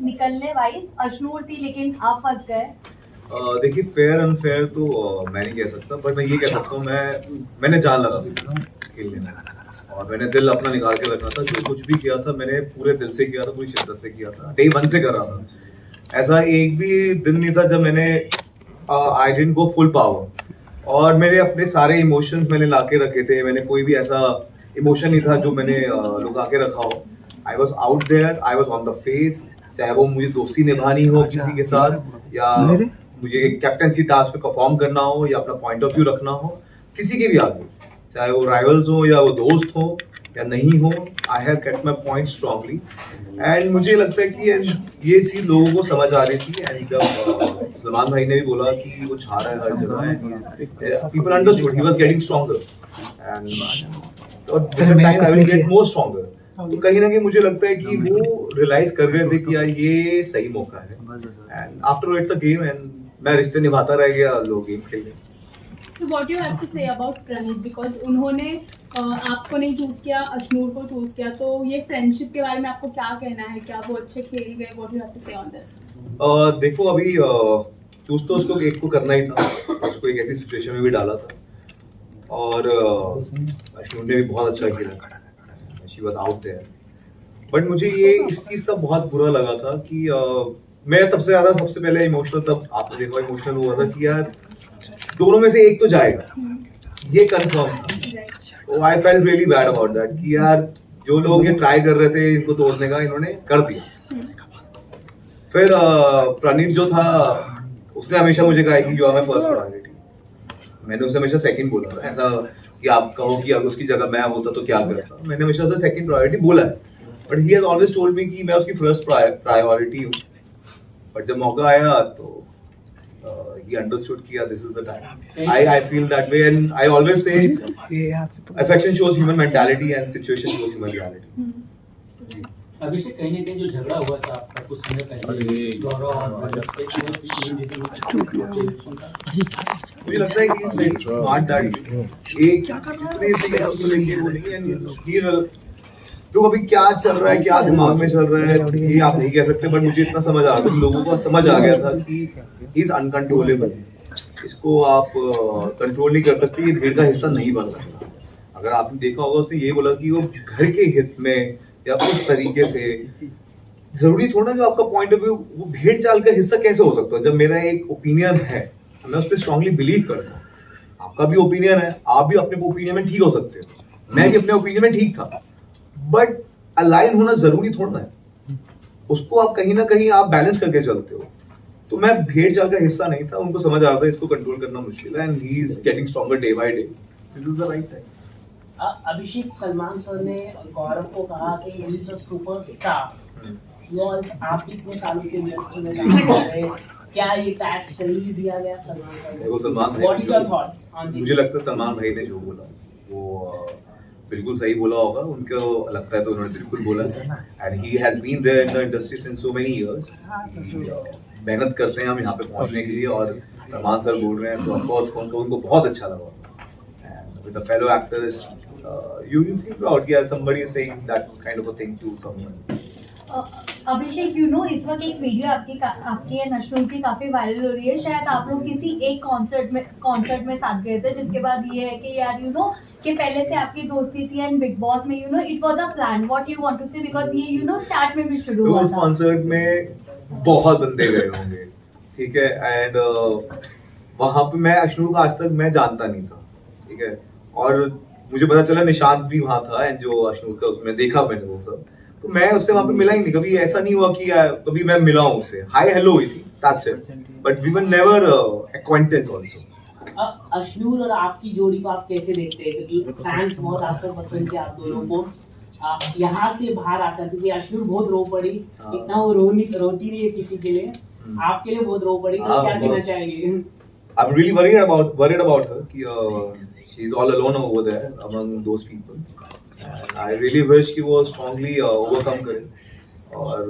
निकलने वाइज अशनूर थी लेकिन आप फंस गए। देखिए फेयर अनफेयर तो मैं नहीं कह सकता, बट मैं ये कह सकता हूँ मैंने जान लगा था खेलने में, और मैंने दिल अपना निकाल के रखा था। जो कुछ भी किया था मैंने पूरे दिल से किया था, पूरी शिद्दत से किया था, डे वन से कर रहा था। ऐसा एक भी दिन नहीं था जब मैंने I didn't go full power, और मैंने अपने सारे इमोशंस मैंने ला के रखे थे। मैंने कोई भी ऐसा इमोशन नहीं था जो मैंने लुका के रखा हो। I was out there, I was on the face, चाहे वो मुझे दोस्ती निभानी हो किसी के साथ, या मुझे कैप्टनसी टास्क पे परफॉर्म करना हो, या अपना पॉइंट ऑफ व्यू रखना हो किसी के भी आगे, चाहे वो राइवल्स हो या वो दोस्त हो या नहीं हो। I have kept my point strongly, and मुझे लगता है कि ये चीज लोगों को समझ आ रही थी। एंड जब सलमान भाई ने भी बोला कि वो छा रहा है हर जगह, people understood he was getting stronger, and with the time I will get more stronger. तो कहीं ना कहीं मुझे लगता है कि वो रियलाइज कर गए थे कि यार ये सही मौका है, and after it's a game, and मैं रिश्ते निभाता रह गया, लोग गेम खेलने। So what you have to say about Praneeth, because उन्होंने आपको नहीं चूज किया, अशनूर को चूज किया, तो ये फ्रेंडशिप के बारे में आपको क्या कहना है? क्या वो अच्छे खेल गए? What you have to say on this? देखो अभी चूज तो उसको एक को करना ही था, उसको एक ऐसी सिचुएशन में भी डाला था, और अशनूर ने भी बहुत अच्छा खेला, she was out there. But मुझे ये इस चीज का बहुत बुरा लगा था कि मैं सबसे पहले इमोशनल, तब आपने देखा इमोशनल हुआ था कि यार दोनों में से एक तो जाएगा, ये कंफर्म था। तो I felt really bad about that कि यार जो लोग ये ट्राई कर रहे थे इनको तोड़ने का, इन्होंने कर दिया। फिर प्रणीत जो था उसने हमेशा मुझे कहा कि you are my first priority. मैंने उसे हमेशा सेकंड बोला था, ऐसा कि आप कहो कि अगर उसकी जगह मैं होता तो क्या करता, मैंने हमेशा उसे सेकंड प्रायोरिटी बोला है, but he has always told me कि मैं उसकी फर्स्ट प्रायोरिटी हूँ। बट जब मौका आया तो he understood कि this is the time. I feel that way, and I always say affection shows human mentality and situation shows human reality. अभिषेक, कहीं ना कहीं जो झगड़ा हुआ था आपका कुछ समय पहले गौरव और मुझे लगता है कि इज वेरी स्मार्ट दैट एक क्या कर रहा है इतने से उसको लेके वो नहीं, एंड ही जो अभी क्या चल रहा है, क्या दिमाग में चल रहा है, ये आप नहीं कह सकते, बट मुझे इतना समझ आ रहा था, लोगों को समझ आ गया था कि ही इज अनकंट्रोलेबल। इसको आप कंट्रोल नहीं कर सकते, ये भीड़ का हिस्सा नहीं बन सकता। अगर आपने देखा होगा उसने ये बोला कि वो घर के हित में या उस तरीके से, जरूरी थोड़ा जो आपका पॉइंट ऑफ व्यू वो भेड़ चाल का हिस्सा कैसे हो सकता है। जब मेरा एक ओपिनियन है, मैं उस पर स्ट्रांगली बिलीव करता हूँ, आपका भी ओपिनियन है, आप भी अपने ओपिनियन में ठीक हो सकते हो, मैं भी अपने ओपिनियन में ठीक था, बट अलाइन होना जरूरी थोड़ा है, उसको आप कहीं ना कहीं आप बैलेंस करके चलते हो। तो मैं भेड़ चाल का हिस्सा नहीं था, उनको समझ आ रहा था इसको कंट्रोल करना मुश्किल है, and he is getting stronger day by day. This is the right time. Abhishek, Salman sir ने गौरव को कहा कि ही इज अ सुपरस्टार, आप भी इतने सालों से इंडस्ट्री में काम कर रहे हैं, क्या ये टैग सही दिया गया सलमान सर वो सलमान भाई, what is your thought on this? मुझे लगता है सलमान भाई ने जो बोला वो बिल्कुल सही बोला होगा, उनको लगता है तो उन्होंने बिल्कुल बोला, and he has been there in the industry since so many years. मेहनत करते हैं हम यहाँ पे पहुँचने के लिए, और सलमान सर बोल रहे हैं तो ऑफ कोर्स उनको बहुत अच्छा लगा, and with the fellow actors you feel proud कि यार somebody is saying that kind of a thing to someone. अभिषेक, इस वक्त एक वीडियो आपकी एंड अशनूर की काफी वायरल हो रही है। शायद आप लोग किसी एक कॉन्सर्ट में साथ गए थे, जिसके बाद ये है कि यार कि पहले से आपकी दोस्ती थी, एंड बिग बॉस में it was a plan. What you want to say, because ये स्टार्ट में भी शुरू हुआ था। उस कॉन्सर्ट में बहुत बंदे गए होंगे, ठीक है, एंड वहां पे मैं अशनूर को आज तक मैं जानता नहीं था, ठीक है, और मुझे पता चला निशांत भी वहां था, एंड जो अशनूर का उसमें देखा मैंने वो सब, तो मैं उससे वहां पे मिला ही नहीं, कभी ऐसा नहीं हुआ कि कभी मैं मिला हूं उससे, हाय हेलो हुई थी, that's it, but we were never acquaintance also. Ashnoor और आपकी जोड़ी को आप कैसे देखते हैं? क्योंकि फैंस बहुत आपको पसंद थे, आप दोनों को यहाँ से बाहर आता है, क्योंकि अशनूर बहुत रो पड़ी, इतना वो रोती नहीं है किसी के लिए, आपके लिए बहुत रो पड़ी, तो क्या कहना चाहेंगे? I'm really worried about her कि she's all alone over there among those people, and I really wish कि वो strongly overcome करे, और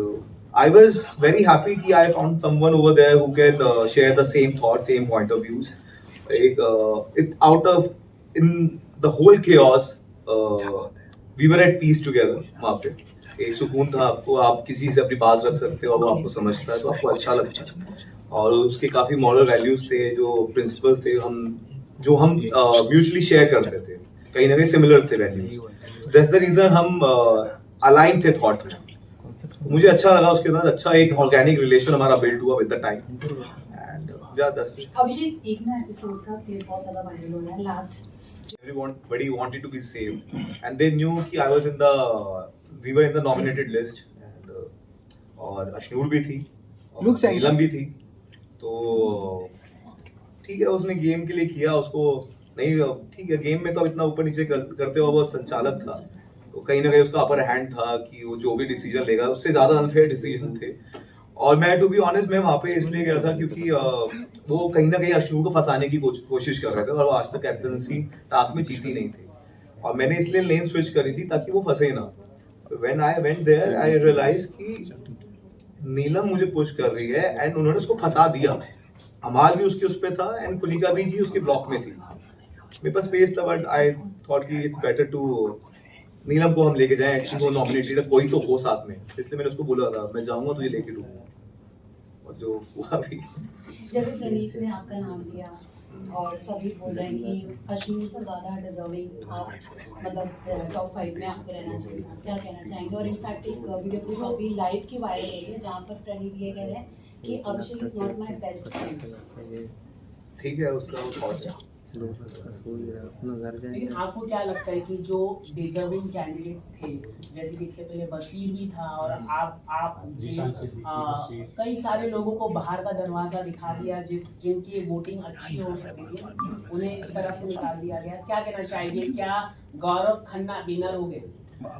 I was very happy कि I found someone over there who can share the same thoughts, same point of views. In the whole chaos, we were at peace together वहाँ पे, एक सुकून था आपको, आप किसी से अपनी बात रख सकते हो और वो आपको समझता है तो आपको अच्छा लगता है। और उसके काफ़ी मॉरल वैल्यूज़ थे, जो प्रिंसिपल्स थे हम म्यूचुअली शेयर करते थे, कहीं ना कहीं सिमिलर थे वैल्यूज। दैट्स द रीज़न हम अलाइन थे थॉट में। मुझे अच्छा लगा उसके साथ, अच्छा एक ऑर्गेनिक रिलेशन हमारा बिल्ड हुआ विद द टाइम। एंड अभिषेक एक ना एपिसोड का क्लिप बहुत ज्यादा वायरल हो रहा है last everybody wanted to be saved and they knew कि we were in the nominated list and और अशनूर भी थी और नीलम भी थी। तो ठीक है, उसने गेम के लिए किया, उसको नहीं ठीक है, गेम में तो अब इतना ऊपर नीचे करते हुए वो संचालक था तो कहीं ना कहीं उसका अपर हैंड था कि वो जो भी डिसीजन लेगा उससे ज्यादा अनफेयर डिसीजन थे। और मैं टू बी ऑनेस्ट मैं वहाँ पे इसलिए गया था क्योंकि वो कहीं ना कहीं अशनूर को फंसाने की कोशिश कर रहे थे और वो आज तक कैप्टनसी टास्क में जीती नहीं थी और मैंने इसलिए लेन स्विच करी थी ताकि वो फंसे ना। When I went there I realize कि नीलम मुझे पुश कर रही है एंड उन्होंने उसको फंसा दिया। अमाल भी उसके उस पे था एंड कुलिका भी जी उसके ब्लॉक में थी। मेरे पास स्पेस था बट आई थॉट कि इट्स बेटर टू नीलम को हम लेके जाएं, एक्चुअली वो नॉमिनेटेड कोई तो हो साथ में, इसलिए मैंने उसको बोला था मैं जाऊंगा तुझे लेके दूंगा और जो हुआ भी। जैसे प्रणीत ने आपका नाम लिया और सभी बोल रहे हैं कि अश्विन से ज़्यादा डिजर्विंग आप मतलब टॉप 5 में आपको रहना चाहिए, क्या कहना चाहेंगे? और इनफैक्ट एक वीडियो क्लिप अभी लाइव की वायरल हो रही है जहाँ पर प्रणीत ये कह रहे हैं कि Abhishek is not my best friend. ठीक है, उसका वो थॉट है। लेकिन आपको क्या लगता है कि जो डिजर्विंग कैंडिडेट थे, जैसे कि इससे पहले बशीर भी था और आप कई सारे लोगों को बाहर का दरवाजा दिखा दिया जिनकी वोटिंग अच्छी हो सकती थी, उन्हें इस तरह से निकाल दिया गया, क्या कहना चाहिए? क्या गौरव खन्ना विनर हो गए?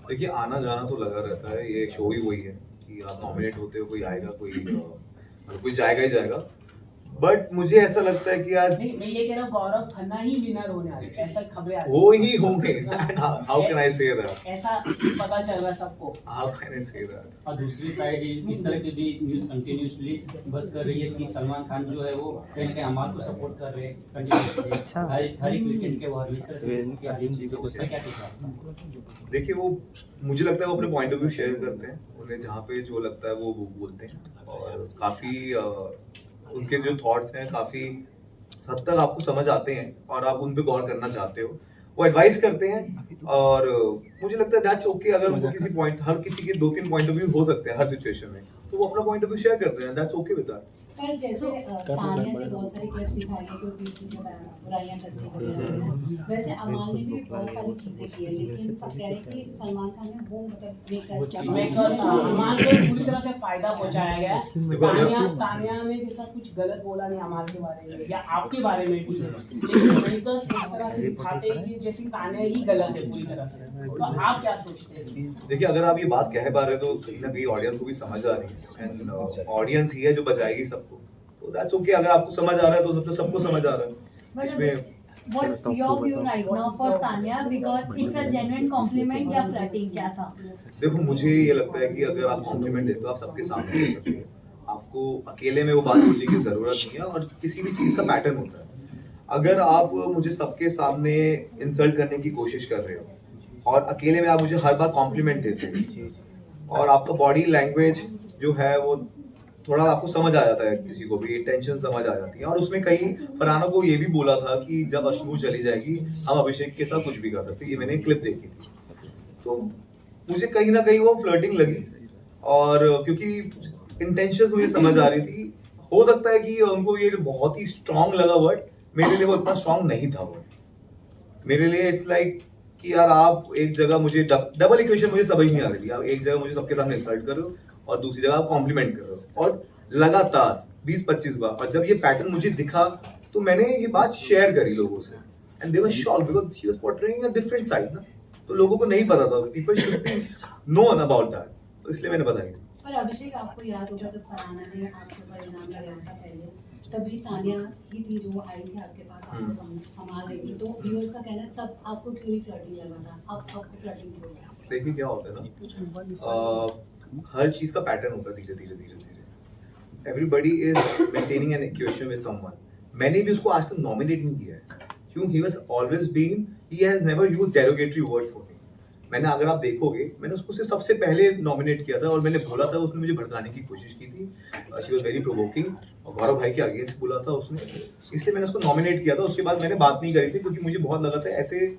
देखिए, आना जाना तो लगा रहता है, ये शो ही वही है कि आप नॉमिनेट होते हो, कोई आएगा कोई जाएगा ही जाएगा। बट मुझे ऐसा लगता है कि यार नहीं, मैं ये कह रहा हूँ गौरव खन्ना ही विनर होने वाले, ऐसा खबरें आ रही वो ही होंगे। How can I say that? ऐसा पता चल रहा है सबको। How can I say that? और दूसरी साइड इस तरह की भी न्यूज कंटिन्यूसली बस कर रही है कि सलमान खान जो है वो कहीं ना कहीं अमाल को सपोर्ट कर रहे हैं कंटिन्यूसली हर एक वीकेंड के बाद इस तरह से उसका क्या कहना? देखिए, वो मुझे लगता है वो अपने पॉइंट ऑफ व्यू शेयर करते हैं, उन्हें जहाँ पे जो लगता है वो बोलते हैं और काफ़ी उनके जो थॉट्स हैं काफ़ी हद तक आपको समझ आते हैं और आप उन पे गौर करना चाहते हो। वो एडवाइस करते हैं और मुझे लगता है दैट्स ओके। अगर उनको किसी पॉइंट, हर किसी के 2-3 पॉइंट ऑफ व्यू हो सकते हैं हर सिचुएशन में, तो वो अपना पॉइंट ऑफ व्यू शेयर करते हैं, दैट्स ओके विद दैट। पर जैसे तानिया ने बहुत सारी क्लिप्स दिखाई है जो पीछे बुराइयां करती वगैरह, वैसे अमाल ने भी बहुत सारी चीजें की है, लेकिन सब कह रहे हैं कि सलमान खान ने वो मतलब मेकर्स अमाल को पूरी तरह से फायदा पहुंचाया गया है। तानिया ने जैसा कुछ गलत बोला नहीं अमाल के बारे में या आपके बारे में कुछ, लेकिन मेकर्स इस तरह से दिखाते हैं कि जैसे तानिया ही गलत है पूरी तरह से। तो आप क्या सोचते हैं? देखिए, अगर आप ये बात कह पा रहे हो तो कहीं ना कहीं ऑडियंस को भी समझ आ रही है एंड ऑडियंस ही है जो बचाएगी सबको, तो दैट्स ओके। अगर आपको समझ आ रहा है तो मतलब सबको समझ आ रहा है। इसमें What's your view right now for Tanya? Because it's a genuine compliment या flirting क्या था? देखो, मुझे ये लगता है कि अगर आप कॉम्प्लीमेंट देते हो आप सबके सामने दे सकते हो, आपको अकेले में वो बात बोलने की जरूरत नहीं है और किसी भी चीज का पैटर्न होता है। अगर आप मुझे सबके सामने इंसल्ट करने की कोशिश कर रहे हो और अकेले में आप मुझे हर बार कॉम्प्लीमेंट देते हो और आपका बॉडी लैंग्वेज जो है वो थोड़ा आपको समझ आ जाता है, किसी को भी टेंशन समझ आ जाती है। और उसमें कई फरहाना को ये भी बोला था कि जब अशनूर चली जाएगी हम अभिषेक के साथ कुछ भी कर सकते हैं, ये मैंने क्लिप देखी थी। तो मुझे कहीं ना कहीं वो फ्लर्टिंग लगी और क्योंकि इंटेंशन मुझे समझ आ रही थी। हो सकता है कि उनको ये बहुत ही स्ट्रांग लगा वर्ड, मेरे लिए वो इतना स्ट्रांग नहीं था वर्ड। मेरे लिए इट्स लाइक कि यार आप एक जगह मुझे डबल इक्वेशन मुझे समझ नहीं आ रही थी। आप एक जगह मुझे सबके सामने इंसल्ट कर रहे हो और दूसरी जगह आप कॉम्प्लीमेंट कर रहे हो और लगातार 20-25 बार। और जब ये पैटर्न मुझे दिखा तो मैंने ये बात शेयर करी लोगों से and they were shocked because she was portraying a different side ना, तो लोगों को नहीं पता था, people should be known about that, तो इसलिए मैंने बताई। पर अभिषेक आपको याद होगा जब फरहाना ने आपके ऊपर इनाम लगाया था पहले, तभी तानिया ही थी जो आई थी आपके पास, आपको संभाल रही थी, तो व्यूअर्स का कहना है तब आपको क्यों नहीं फ्लर्टिंग लगा था? आपको फ्लर्टिंग क्यों लगा? देखिए, क्या होता है ना, हर चीज का पैटर्न होता है धीरे धीरे। Everybody is maintaining an equation with someone. मैंने भी उसको आज तक नॉमिनेट नहीं किया है, क्यों? He was always been, he has never used derogatory words for me. मैंने, अगर आप देखोगे, मैंने उसको सिर्फ सबसे पहले नॉमिनेट किया था और मैंने बोला था, उसने मुझे भड़काने की कोशिश की थी, शी वाज वेरी प्रोवोकिंग, और गौरव भाई के अगेंस्ट बोला था उसने, इसलिए मैंने उसको नॉमिनेट किया था। उसके बाद मैंने बात नहीं करी थी क्योंकि मुझे बहुत लगा था ऐसे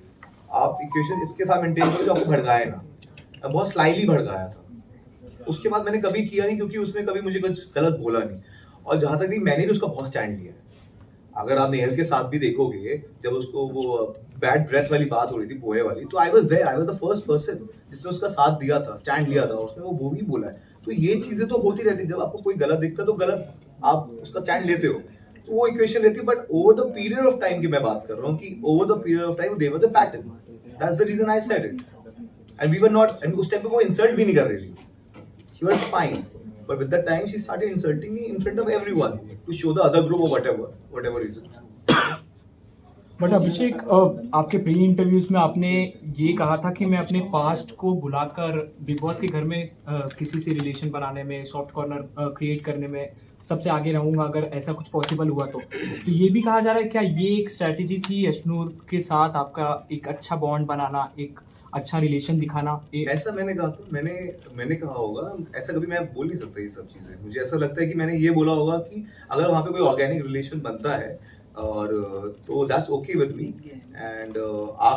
आप इक्वेशन इसके साथ मेंटेन करो जो आपको भड़काए ना, बहुत स्लाइली भड़काया था। उसके बाद मैंने कभी किया नहीं क्योंकि उसने कभी मुझे कुछ गलत बोला नहीं, और जहां तक नहीं मैंने भी उसका बहुत स्टैंड लिया है। अगर आप नेहल के साथ भी देखोगे, जब उसको वो बैड ब्रेथ वाली बात हो रही थी पोहे वाली, तो I was there, I was the first person जिसने उसका साथ दिया था, स्टैंड लिया था, उसने वो भी बोला है। तो ये चीजें तो होती रहती, जब आपको कोई गलत दिखता है तो गलत आप उसका स्टैंड लेते हो, तो वो इक्वेशन रहती है। But over the period of time की मैं बात कर रहा हूँ कि over the period of time there was a pattern, that's the reason I said it, and we were not, and उस टाइम पे वो इंसल्ट भी नहीं कर रही थी, she was fine, but with that time she started insulting me in front of everyone to show the other group or whatever reason. But Abhishek, आपके pre interviews में आपने ये कहा था कि मैं अपने पास्ट को बुलाकर बिग बॉस के घर में किसी से रिलेशन बनाने में, सॉफ्ट कॉर्नर क्रिएट करने में सबसे आगे रहूंगा अगर ऐसा कुछ पॉसिबल हुआ तो ये भी कहा जा रहा है, क्या ये एक स्ट्रैटेजी थी अश्नूर के साथ आपका एक अच्छा बॉन्ड बनाना, एक अच्छा रिलेशन दिखाना? ऐसा मैंने कहा था, मैंने कहा होगा, ऐसा कभी मैं बोल नहीं सकता ये सब चीजें। मुझे ऐसा लगता है कि मैंने ये बोला होगा कि अगर वहाँ पे कोई ऑर्गेनिक रिलेशन बनता है और तो that's okay with me, and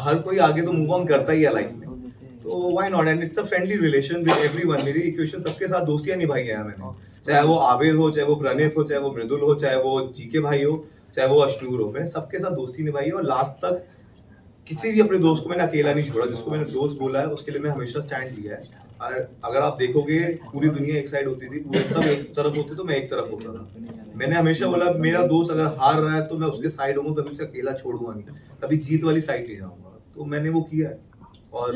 हर कोई आगे तो मूव ऑन करता ही है लाइफ में, तो why not, and it's a friendly relation with everyone. मेरी इक्वेशन सबके साथ दोस्तियां निभाई है मैंने, चाहे वो आबिर हो, चाहे वो प्रणीत हो, चाहे वो मृदुल हो, चाहे वो जीके भाई हो, चाहे वो अश्नूर हो, मैंने सबके साथ दोस्ती निभाई है और लास्ट तक किसी भी अपने दोस्त को मैंने अकेला नहीं छोड़ा। जिसको मैंने दोस्त बोला है उसके लिए मैं हमेशा स्टैंड लिया है। और अगर आप देखोगे पूरी दुनिया एक साइड होती थी, पूरे सब एक तरफ होते तो मैं एक तरफ होता था। मैंने हमेशा बोला मेरा दोस्त अगर हार रहा है तो मैं उसके साइड होऊंगा, कभी उसे अकेला छोड़ूंगा नहीं, कभी जीत वाली साइड ले जाऊंगा, तो मैंने वो किया है। और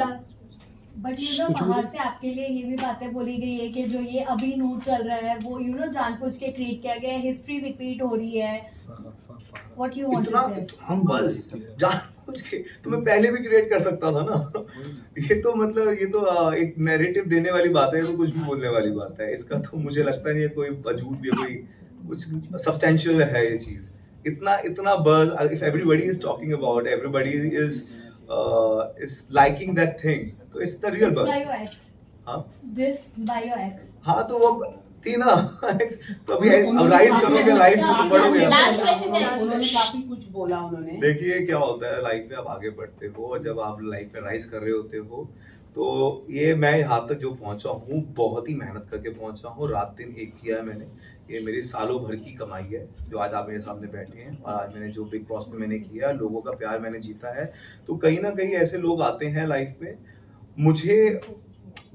बट बाहर से आपके लिए ये भी बातें बोली गई है कि जो ये अभी नूर चल रहा है वो जानबूझ के क्रिएट किया गया है, हिस्ट्री रिपीट हो रही है, व्हाट यू वांट टू से? हम बस जानबूझ के, तो मैं पहले भी क्रिएट कर सकता था ना। ये तो मतलब ये तो एक नैरेटिव देने वाली बात है, तो कुछ भी बोलने वाली बात है। इसका तो मुझे लगता नहीं है कोई वजूद भी, कोई कुछ सब्सटेंशियल है ये चीज। इतना buzz, if everybody is talking about, everybody is liking that thing, तो it's the real buzz. हाँ, this by your ex. हाँ तो वो थी ना तो अभी अब राइज करोगे लाइफ में तो बढ़ोगे। Last question है। उन्होंने काफी कुछ बोला उन्होंने। देखिए क्या होता है लाइफ में, आप आगे बढ़ते हो और जब आप लाइफ में राइज कर रहे होते हो, तो ये मैं यहाँ तक जो पहुंचा हूँ बहुत ही मेहनत करके पहुंचा हूँ, रात दिन एक किया है मैंने। ये मेरी सालों भर की कमाई है जो आज आप मेरे सामने बैठे हैं, और आज मैंने जो बिग बॉस में मैंने किया, लोगों का प्यार मैंने जीता है। तो कहीं ना कहीं ऐसे लोग आते हैं लाइफ में, मुझे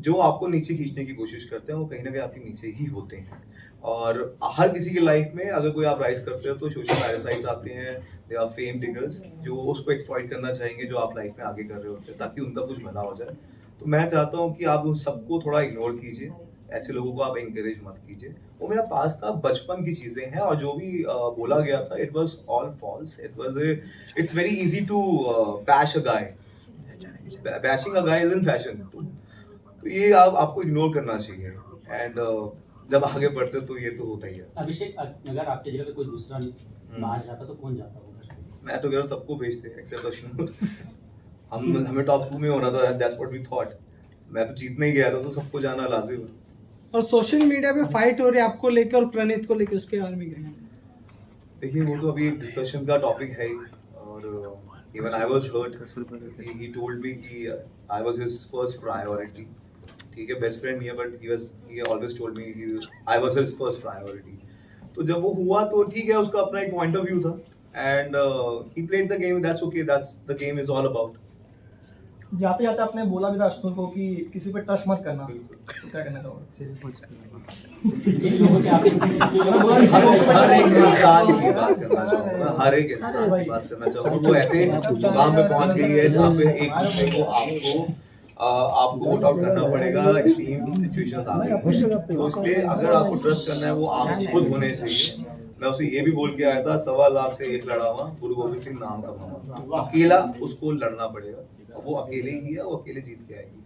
जो आपको नीचे खींचने की कोशिश करते हैं वो कहीं ना कहीं आपके नीचे ही होते हैं। और हर किसी की लाइफ में अगर कोई आप राइज करते हो तो सोशल पैरासाइट्स आते हैं, दे आर फेम डिगर्स जो उसको एक्सप्लॉइट करना चाहेंगे जो आप लाइफ में आगे कर रहे होते हैं, ताकि उनका कुछ भला हो जाए। तो मैं चाहता हूँ कि आप उन सबको थोड़ा इग्नोर कीजिए, ऐसे लोगों को आप इंकरेज मत कीजिए। वो मेरा पास था, बचपन की चीजें हैं, और जो भी बोला गया था it was all false. It's very easy to bash a guy, bashing a guy is in fashion. तो ये आपको इग्नोर करना चाहिए, एंड जब आगे बढ़ते तो ये तो होता ही है। अभिषेक, अगर आपकी जगह पे कोई दूसरा बाहर जाता तो कौन जाता वो घर से? मैं तो कह रहा हूँ सबको भेजते एक्सेप्ट अश्नूर। हमें टॉप 2 में होना था, दैट्स व्हाट वी थॉट। मैं तो जीतने ही गया था, तो सबको जाना लाजिम है। और सोशल मीडिया पे फाइट हो रही है आपको लेकर और प्रणीत को लेकर, उसके बारे में क्या? देखिए वो तो अभी डिस्कशन का टॉपिक है ही, और even I was hurt, he told me कि I was his first priority. ठीक है, बेस्ट फ्रेंड है, but he always told me I was his first priority. तो जब वो हुआ तो ठीक है, उसका अपना एक पॉइंट ऑफ व्यू था, and he played the game, that's okay, that's the game is all about. जाते जाते आपने बोला भी था अश्नूर को कि किसी पे टच मत करना, तो क्या कहना चाहोगे? हर एक इंसान की बात करना चाहूँगा। वो ऐसे मुकाम पे पहुंच गई है जहाँ पे एक दूसरे को आपको वोट आउट करना पड़ेगा, एक्सट्रीम सिचुएशंस आ गई। तो इसलिए अगर आपको ट्रस्ट करना है वो आप खुद होने चाहिए। मैं उसे ये भी बोल के आया था, 1.25 लाख से एक लड़ा हुआ गुरु गोविंद सिंह नाम का मामा, अकेला उसको लड़ना पड़ेगा, वो अकेले ही है, वो अकेले जीत के आएगी।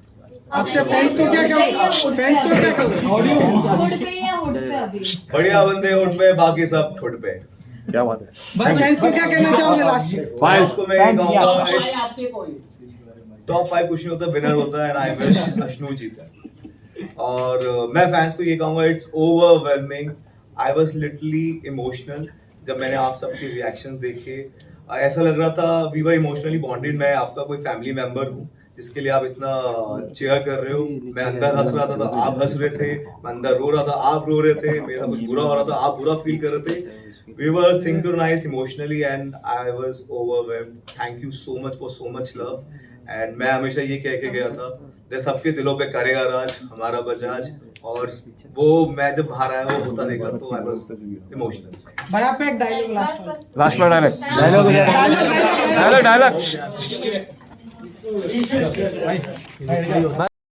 आपके फैंस को क्या कहो? फैंस को क्या कहो? ऑडियो हुड पे या हुड पे अभी? बढ़िया बंदे हुड पे, बाकी सब ठुड पे। क्या बात है भाई, फैंस को क्या कहना चाहोगे लास्ट में? फैंस को मैं ये कहूंगा, आपके पॉइंट टॉप 5 कुछ नहीं होता, विनर होता है, एंड आई विश अश्नू जीता। और मैं फैंस को ये कहूंगा, it's overwhelming. I was literally emotional जब मैंने आप सबके रिएक्शंस देखे। ऐसा लग रहा था वी वर इमोशनली बॉन्डेड। मैं आपका कोई फैमिली मेंबर हूँ जिसके लिए आप इतना चेयर कर रहे हो। मैं अंदर हंस रहा था तो आप हंस रहे थे, मैं अंदर रो रहा था आप रो रहे थे, मेरा कुछ बुरा हो रहा था आप बुरा फील कर रहे थे। We were synchronized emotionally and I was overwhelmed. Thank you so much for so much love. And मैं हमेशा ये कह के गया था, जब सबके दिलों पे करेगा राज हमारा बजाज, और वो मैं जब बाहर आया वो होता देखा तो I was emotional. भाई आप पे एक डायलॉग लास्ट लास्ट में डायलॉग